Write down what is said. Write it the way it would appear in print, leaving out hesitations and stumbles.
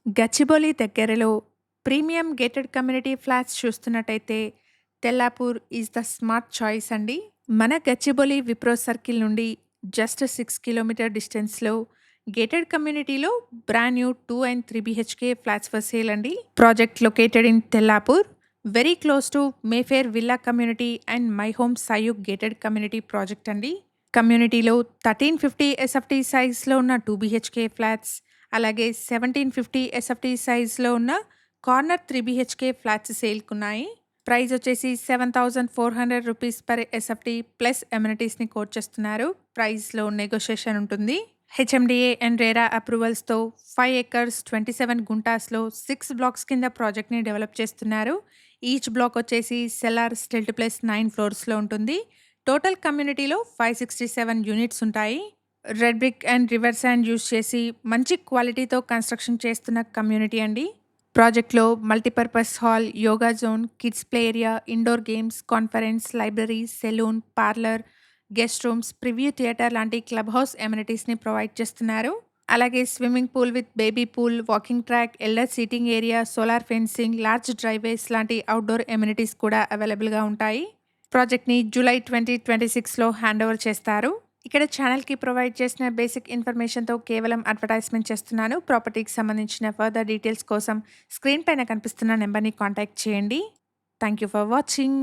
గచ్చిబౌలి దగ్గరలో premium gated community flats చూస్తున్నట్టయితే Tellapur is the smart choice అండి. మన గచ్చిబౌలి విప్రో సర్కిల్ నుండి జస్ట్ 6 కిలోమీటర్ డిస్టెన్స్‌లో గేటెడ్ కమ్యూనిటీలో brand new 2 and 3 BHK flats for sale అండి. Project located in Tellapur, very close to Mayfair villa community and My Home Sayuk gated community project అండి. కమ్యూనిటీలో 1350 SFT సైజ్‌లో ఉన్న 2 బీహెచ్‌కే ఫ్లాట్స్, అలాగే 1750 ఎస్ఎఫ్టీ సైజ్‌లో ఉన్న కార్నర్ 3 బీహెచ్‌కే ఫ్లాట్స్ సేల్‌కున్నాయి. ప్రైస్ వచ్చేసి ₹7,400 పర్ ఎస్ఎఫ్టీ ప్లస్ అమ్యూనిటీస్‌ని కోట్ చేస్తున్నారు. ప్రైస్‌లో నెగోషియేషన్ ఉంటుంది. హెచ్ఎండిఏ అండ్ రేరా అప్రూవల్స్‌తో 5 ఎకర్స్ 27 గుంటాస్‌లో 6 బ్లాక్స్ కింద ప్రాజెక్ట్‌ని డెవలప్ చేస్తున్నారు. ఈచ్ బ్లాక్ వచ్చేసి సెల్లార్, స్టిల్ట్ ప్లస్ 9 ఫ్లోర్స్‌లో ఉంటుంది. టోటల్ కమ్యూనిటీలో 567 యూనిట్స్ ఉంటాయి. Red brick and river sand use చేసి మంచి క్వాలిటీతో కన్స్ట్రక్షన్ చేస్తున్న కమ్యూనిటీ అండి. ప్రాజెక్ట్లో multipurpose hall, yoga zone, kids play area, indoor games, conference, library, saloon, parlour, guest rooms, preview theatre లాంటి క్లబ్ హౌస్ ఎమ్యూనిటీస్ని ప్రొవైడ్ చేస్తున్నారు. అలాగే swimming pool with baby pool, walking track, elder seating area, solar fencing, large driveways లాంటి outdoor amenities కూడా అవైలబుల్గా ఉంటాయి. ప్రాజెక్ట్ని July 2026లో hand over చేస్తారు. ఇక్కడ ఛానల్‌కి ప్రొవైడ్ చేసిన బేసిక్ ఇన్ఫర్మేషన్‌తో కేవలం అడ్వర్టైజ్మెంట్ చేస్తున్నాను. ప్రాపర్టీకి సంబంధించిన ఫర్దర్ డీటెయిల్స్ కోసం స్క్రీన్ పైన కనిపిస్తున్న నెంబర్‌ని కాంటాక్ట్ చేయండి. Thank you for watching.